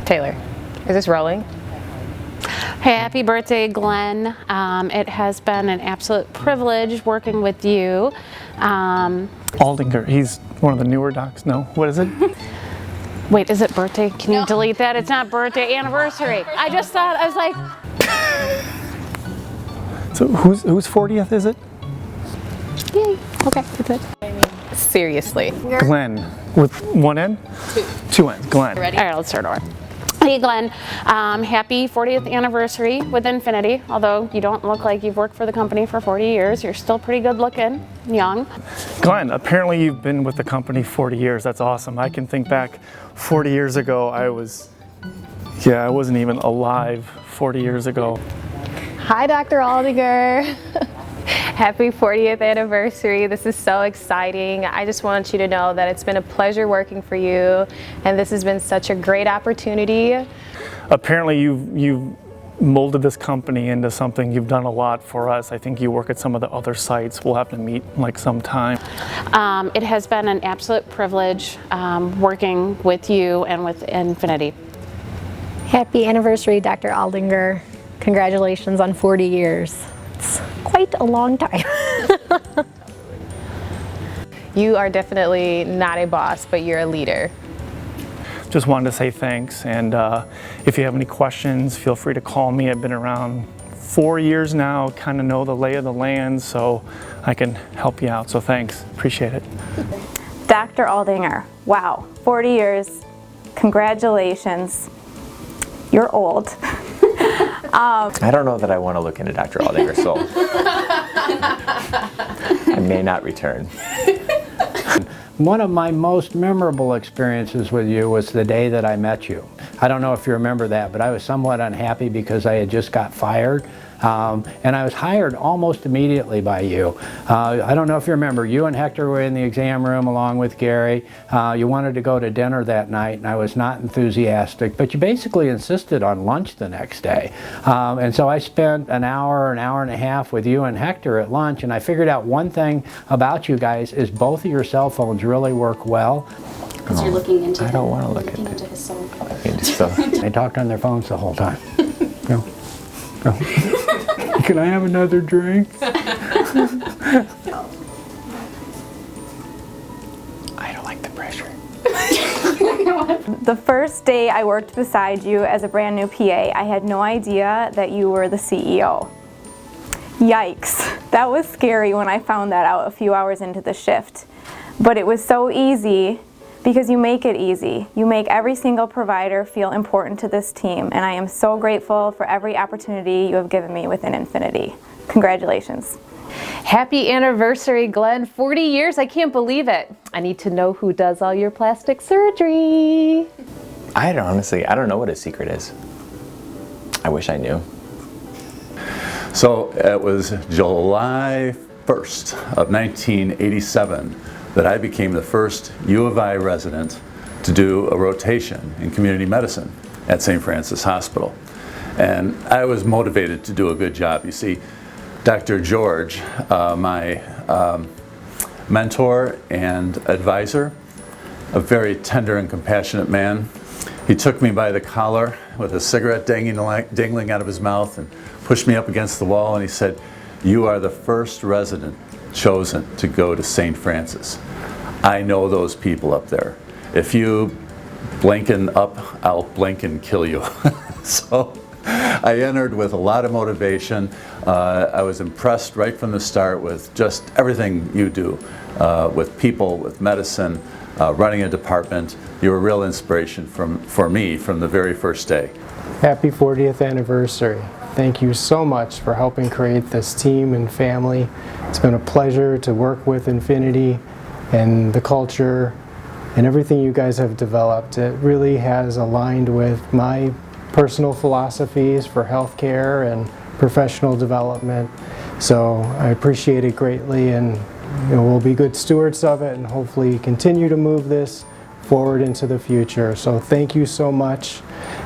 Taylor, is this rolling? Happy birthday, Glenn. It has been an absolute privilege working with you. Aldinger, he's one of the newer docs. No, what is it? Wait, is it birthday? Can you delete that? It's not birthday, anniversary. I just thought, I was like. So whose 40th is it? Yay, okay, that's it. Seriously. Glenn, with one N? Two N's, Glenn. Ready? All right, let's start over. Hey Glenn, happy 40th anniversary with Infinity. Although you don't look like you've worked for the company for 40 years, you're still pretty good looking, young. Glenn, apparently you've been with the company 40 years. That's awesome. I can think back 40 years ago, I wasn't even alive 40 years ago. Hi, Dr. Aldinger. Happy 40th anniversary. This is so exciting. I just want you to know that it's been a pleasure working for you, and this has been such a great opportunity. Apparently you've molded this company into something. You've done a lot for us. I think you work at some of the other sites. We'll have to meet like sometime. It has been an absolute privilege working with you and with Infinity. Happy anniversary, Dr. Aldinger. Congratulations on 40 years. It's quite a long time. You are definitely not a boss, but you're a leader. Just wanted to say thanks, and if you have any questions, feel free to call me. I've been around 4 years now, kind of know the lay of the land, so I can help you out. So thanks, appreciate it. Dr. Aldinger, wow, 40 years, congratulations. You're old. I don't know that I want to look into Dr. Aldinger, so I may not return. One of my most memorable experiences with you was the day that I met you. I don't know if you remember that, but I was somewhat unhappy because I had just got fired. And I was hired almost immediately by you. I don't know if you remember, you and Hector were in the exam room along with Gary. You wanted to go to dinner that night, and I was not enthusiastic, but you basically insisted on lunch the next day. And so I spent an hour and a half with you and Hector at lunch, and I figured out one thing about you guys is both of your cell phones really work well. Because you're looking into I don't want to look into his phone. They talked on their phones the whole time. No. No. Can I have another drink? I don't like the pressure. The first day I worked beside you as a brand new PA, I had no idea that you were the CEO. Yikes, that was scary when I found that out a few hours into the shift. But it was so easy because you make it easy. You make every single provider feel important to this team, and I am so grateful for every opportunity you have given me within Infinity. Congratulations. Happy anniversary, Glenn. 40 years, I can't believe it. I need to know who does all your plastic surgery. I don't know what his secret is. I wish I knew. So it was July 1st of 1987 that I became the first U of I resident to do a rotation in community medicine at St. Francis Hospital. And I was motivated to do a good job. You see, Dr. George, my mentor and advisor, a very tender and compassionate man, he took me by the collar with a cigarette dangling out of his mouth and pushed me up against the wall, and he said, "You are the first resident chosen to go to St. Francis. I know those people up there. If you blinking up, I'll blink and kill you." So I entered with a lot of motivation. I was impressed right from the start with just everything you do with people, with medicine, running a department. You were a real inspiration for me from the very first day. Happy 40th anniversary. Thank you so much for helping create this team and family. It's been a pleasure to work with Infinity and the culture and everything you guys have developed. It really has aligned with my personal philosophies for healthcare and professional development. So I appreciate it greatly, and we'll be good stewards of it and hopefully continue to move this forward into the future. So thank you so much,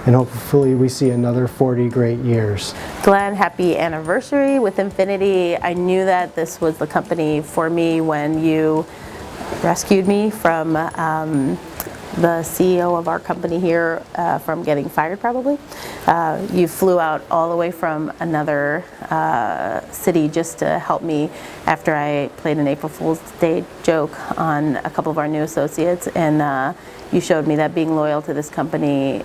and hopefully we see another 40 great years. Glenn, happy anniversary with Infinity. I knew that this was the company for me when you rescued me from the CEO of our company here from getting fired probably. You flew out all the way from another city just to help me after I played an April Fool's Day joke on a couple of our new associates, and you showed me that being loyal to this company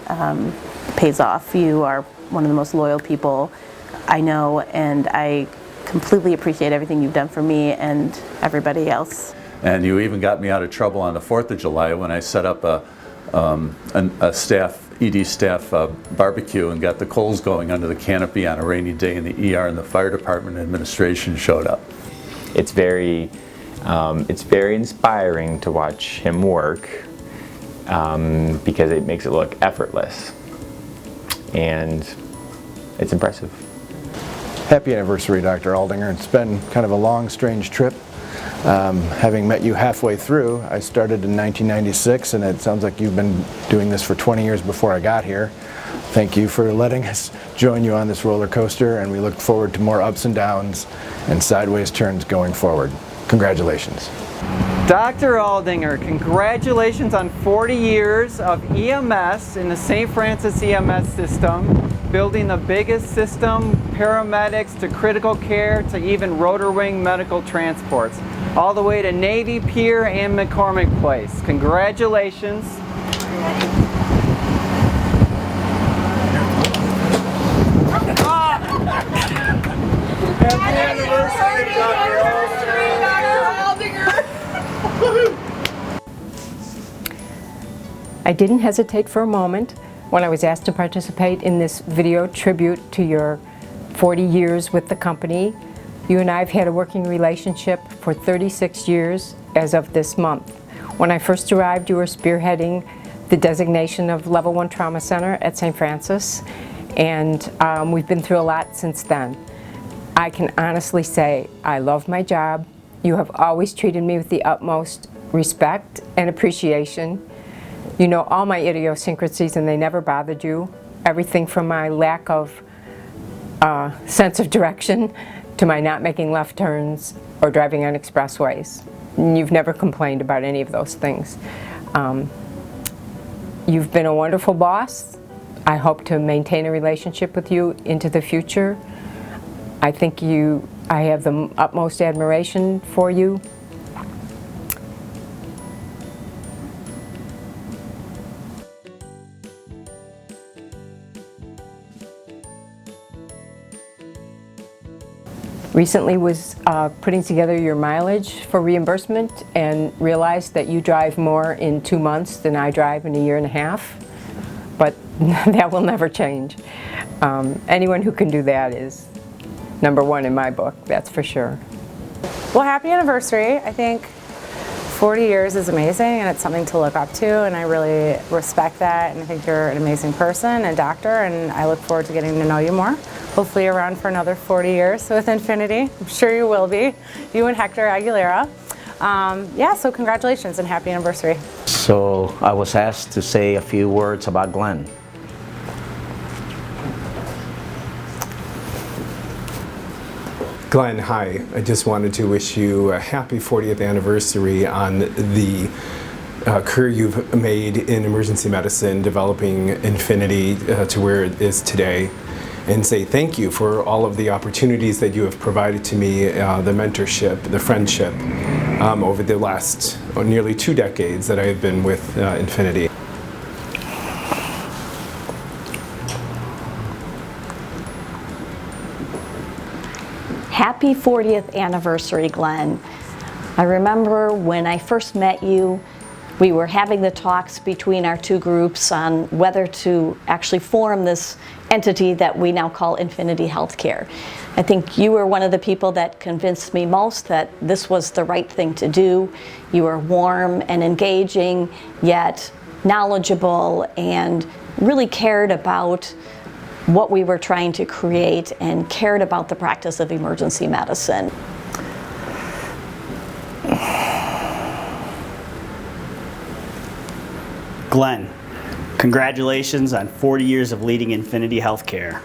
pays off. You are one of the most loyal people I know, and I completely appreciate everything you've done for me and everybody else. And you even got me out of trouble on the 4th of July when I set up a ED staff barbecue and got the coals going under the canopy on a rainy day in the ER, and the fire department administration showed up. It's very inspiring to watch him work because it makes it look effortless, and it's impressive. Happy anniversary, Dr. Aldinger. It's been kind of a long, strange trip. Having met you halfway through, I started in 1996, and it sounds like you've been doing this for 20 years before I got here. Thank you for letting us join you on this roller coaster, and we look forward to more ups and downs and sideways turns going forward. Congratulations. Dr. Aldinger, congratulations on 40 years of EMS in the St. Francis EMS system, building the biggest system, paramedics to critical care to even rotor wing medical transports, all the way to Navy Pier and McCormick Place. Congratulations. Happy anniversary, Dr. Aldinger! I didn't hesitate for a moment when I was asked to participate in this video tribute to your 40 years with the company. You and I have had a working relationship for 36 years as of this month. When I first arrived, you were spearheading the designation of Level 1 Trauma Center at St. Francis, and we've been through a lot since then. I can honestly say I love my job. You have always treated me with the utmost respect and appreciation. You know all my idiosyncrasies and they never bothered you. Everything from my lack of sense of direction to my not making left turns or driving on expressways. And you've never complained about any of those things. You've been a wonderful boss. I hope to maintain a relationship with you into the future. I think I have the utmost admiration for you. Recently was putting together your mileage for reimbursement and realized that you drive more in 2 months than I drive in a year and a half, but that will never change. Anyone who can do that is #1 in my book, that's for sure. Well, happy anniversary. I think 40 years is amazing, and it's something to look up to, and I really respect that, and I think you're an amazing person, a doctor, and I look forward to getting to know you more. Hopefully around for another 40 years with Infinity. I'm sure you will be. You and Hector Aguilera. Yeah, so congratulations and happy anniversary. So I was asked to say a few words about Glenn. Glenn, hi. I just wanted to wish you a happy 40th anniversary on the career you've made in emergency medicine, developing Infinity to where it is today, and say thank you for all of the opportunities that you have provided to me, the mentorship, the friendship, over the last nearly 2 decades that I have been with Infinity. Happy 40th anniversary, Glenn. I remember when I first met you, we were having the talks between our 2 groups on whether to actually form this entity that we now call Infinity HealthCare. I think you were one of the people that convinced me most that this was the right thing to do. You were warm and engaging, yet knowledgeable, and really cared about what we were trying to create and cared about the practice of emergency medicine. Glenn, congratulations on 40 years of leading Infinity HealthCare.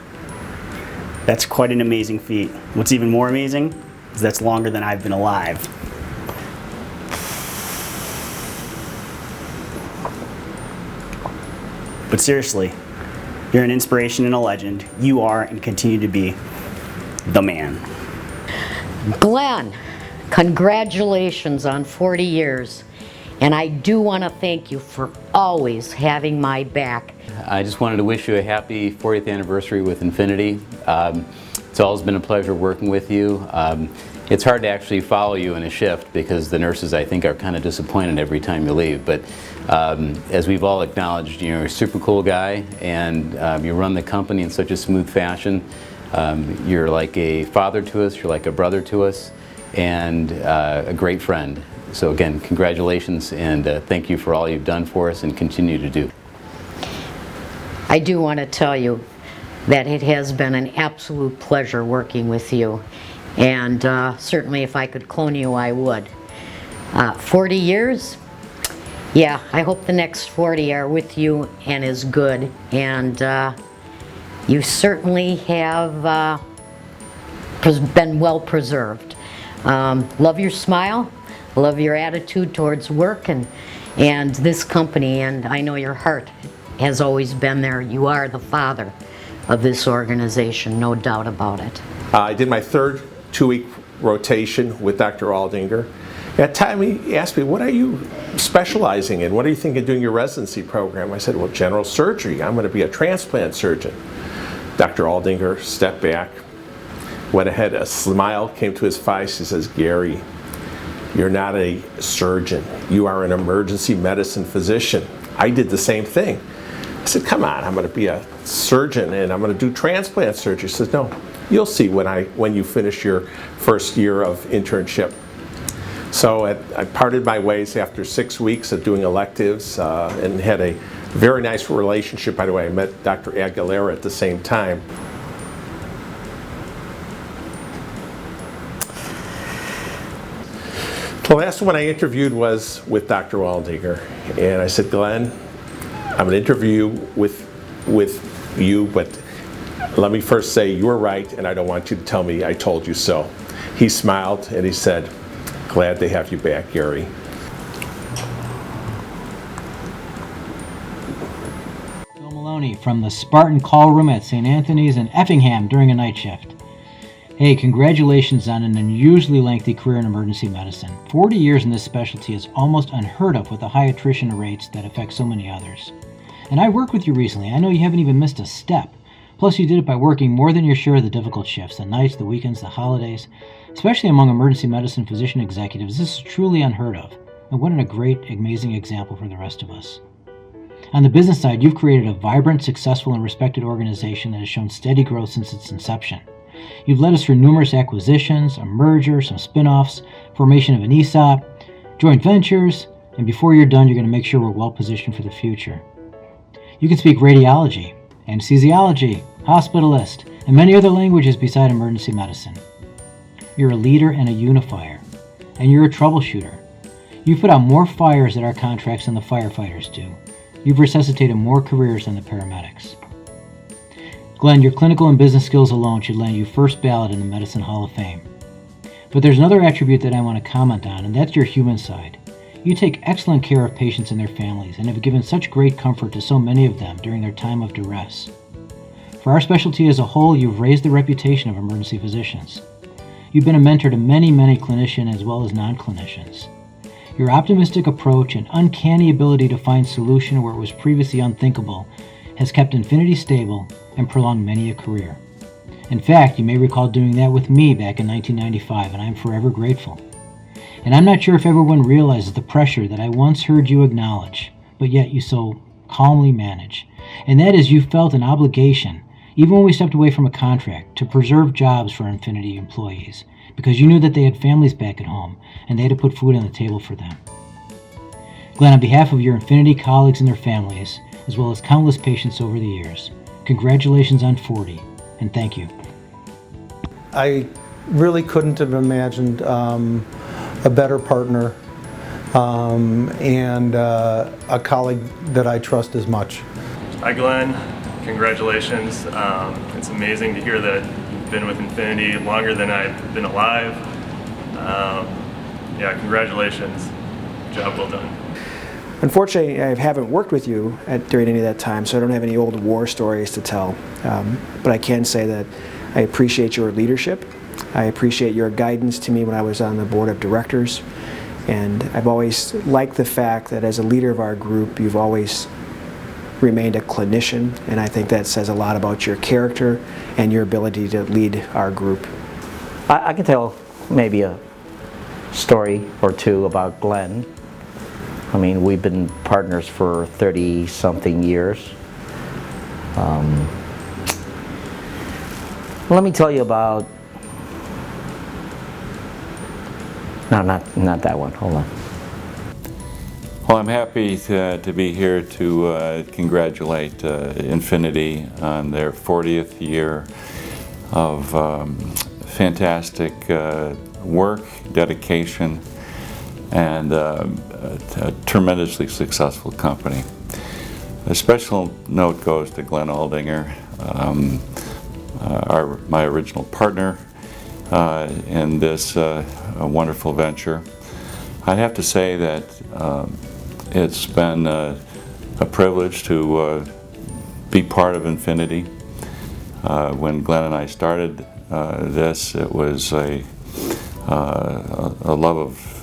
That's quite an amazing feat. What's even more amazing is that's longer than I've been alive. But seriously, you're an inspiration and a legend. You are and continue to be the man. Glenn, congratulations on 40 years. And I do want to thank you for always having my back. I just wanted to wish you a happy 40th anniversary with Infinity. It's always been a pleasure working with you. It's hard to actually follow you in a shift because the nurses, I think, are kind of disappointed every time you leave. But as we've all acknowledged, you're a super cool guy, and you run the company in such a smooth fashion. You're like a father to us, you're like a brother to us, and a great friend. So again, congratulations, and thank you for all you've done for us and continue to do. I do want to tell you that it has been an absolute pleasure working with you. And certainly if I could clone you, I would. 40 years? Yeah, I hope the next 40 are with you and as good. And you certainly have been well preserved. Love your smile, love your attitude towards work and this company, and I know your heart has always been there. You are the father of this organization, no doubt about it. I did my third 2-week rotation with Dr. Aldinger. At the time he asked me, what are you specializing in? What are you thinking of doing your residency program? I said, well, general surgery. I'm going to be a transplant surgeon. Dr. Aldinger stepped back, went ahead, a smile came to his face. He says, Gary, you're not a surgeon. You are an emergency medicine physician. I did the same thing. I said, come on, I'm going to be a surgeon and I'm going to do transplant surgery. He says, no, you'll see when you finish your first year of internship. So I parted my ways after 6 weeks of doing electives and had a very nice relationship. By the way, I met Dr. Aguilera at the same time. The last one I interviewed was with Dr. Aldinger, and I said, Glenn, I'm going to interview with you, but let me first say you're right, and I don't want you to tell me I told you so. He smiled and he said, glad to have you back, Gary. Bill Maloney from the Spartan Call Room at St. Anthony's in Effingham during a night shift. Hey, congratulations on an unusually lengthy career in emergency medicine. 40 years in this specialty is almost unheard of with the high attrition rates that affect so many others. And I worked with you recently. I know you haven't even missed a step. Plus you did it by working more than your share of the difficult shifts, the nights, the weekends, the holidays. Especially among emergency medicine physician executives, this is truly unheard of. And what a great, amazing example for the rest of us. On the business side, you've created a vibrant, successful, and respected organization that has shown steady growth since its inception. You've led us through numerous acquisitions, a merger, some spin-offs, formation of an ESOP, joint ventures, and before you're done, you're going to make sure we're well positioned for the future. You can speak radiology, anesthesiology, hospitalist, and many other languages beside emergency medicine. You're a leader and a unifier, and you're a troubleshooter. You've put out more fires at our contracts than the firefighters do. You've resuscitated more careers than the paramedics. Glenn, your clinical and business skills alone should land you first ballot in the Medicine Hall of Fame. But there's another attribute that I want to comment on, and that's your human side. You take excellent care of patients and their families and have given such great comfort to so many of them during their time of duress. For our specialty as a whole, you've raised the reputation of emergency physicians. You've been a mentor to many, many clinicians as well as non-clinicians. Your optimistic approach and uncanny ability to find solution where it was previously unthinkable has kept Infinity stable and prolonged many a career. In fact, you may recall doing that with me back in 1995, and I'm forever grateful. And I'm not sure if everyone realizes the pressure that I once heard you acknowledge, but yet you so calmly manage. And that is you felt an obligation, even when we stepped away from a contract, to preserve jobs for Infinity employees, because you knew that they had families back at home, and they had to put food on the table for them. Glenn, on behalf of your Infinity colleagues and their families, as well as countless patients over the years, congratulations on 40, and thank you. I really couldn't have imagined a better partner and a colleague that I trust as much. Hi Glenn, congratulations. It's amazing to hear that you've been with Infinity longer than I've been alive. Yeah, congratulations. Job well done. Unfortunately, I haven't worked with you during any of that time, so I don't have any old war stories to tell. But I can say that I appreciate your leadership. I appreciate your guidance to me when I was on the board of directors. And I've always liked the fact that as a leader of our group, you've always remained a clinician, and I think that says a lot about your character and your ability to lead our group. I can tell maybe a story or two about Glenn. I mean, we've been partners for 30-something years. Let me tell you about, no, not that one, hold on. Well, I'm happy to be here to congratulate Infinity on their 40th year of fantastic work, dedication, and a tremendously successful company. A special note goes to Glenn Aldinger, my original partner in this wonderful venture. I'd have to say that it's been a privilege to be part of Infinity. When Glenn and I started this, it was a love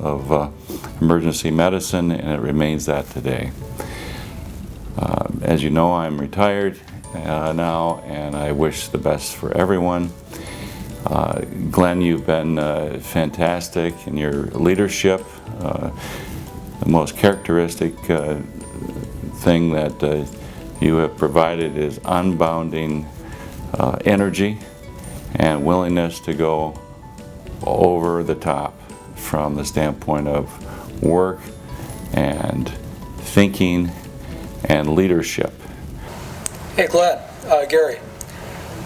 of emergency medicine, and it remains that today. As you know, I'm retired now, and I wish the best for everyone. Glenn, you've been fantastic in your leadership. The most characteristic thing that you have provided is unbounding energy and willingness to go over the top from the standpoint of work and thinking and leadership. Hey Glenn, Gary.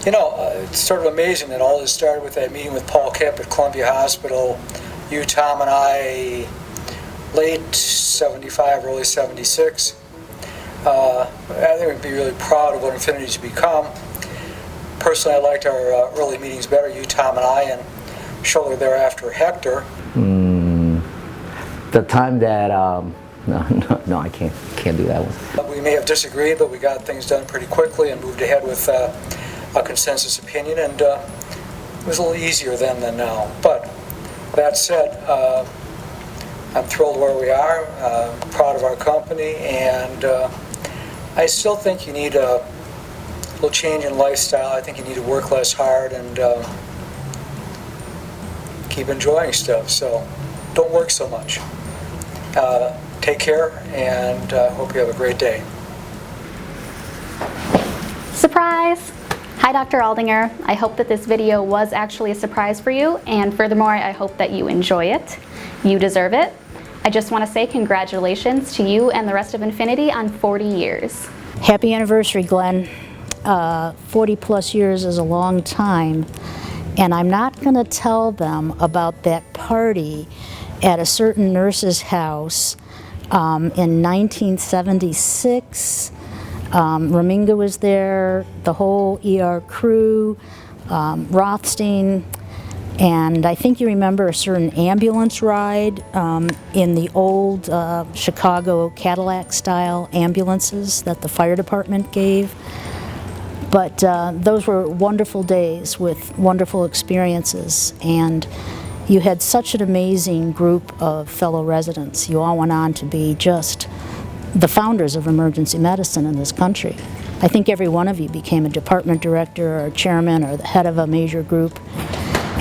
You know, it's sort of amazing that all this started with that meeting with Paul Kemp at Columbia Hospital. You, Tom, and I, late 75, early 76. I think we'd be really proud of what Infinity's become. Personally, I liked our early meetings better, you, Tom, and I, and shortly thereafter, Hector. The time that, no, I can't do that one. We may have disagreed, but we got things done pretty quickly and moved ahead with a consensus opinion, and it was a little easier then than now. But that said, I'm thrilled where we are, proud of our company, and I still think you need a little change in lifestyle. I think you need to work less hard and keep enjoying stuff. So don't work so much. Take care, and hope you have a great day. Surprise! Hi, Dr. Aldinger. I hope that this video was actually a surprise for you, and furthermore, I hope that you enjoy it. You deserve it. I just want to say congratulations to you and the rest of Infinity on 40 years. Happy anniversary, Glenn. 40 plus years is a long time, and I'm not going to tell them about that party at a certain nurse's house in 1976. Raminga was there, the whole ER crew, Rothstein, and I think you remember a certain ambulance ride in the old Chicago Cadillac style ambulances that the fire department gave. But those were wonderful days with wonderful experiences, and you had such an amazing group of fellow residents. You all went on to be just the founders of emergency medicine in this country. I think every one of you became a department director or a chairman or the head of a major group.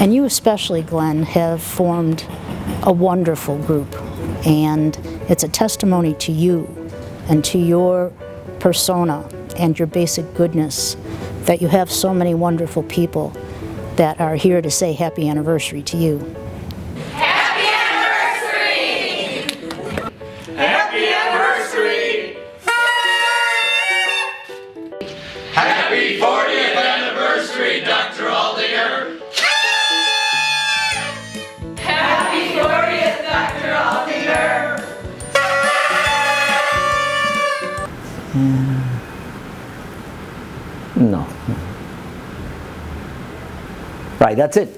And you especially, Glenn, have formed a wonderful group. And it's a testimony to you and to your persona and your basic goodness that you have so many wonderful people that are here to say happy anniversary to you. Happy anniversary! Happy anniversary! Happy 40th anniversary, Dr. Aldinger! Happy 40th, Dr. Aldinger! No. Right, that's it.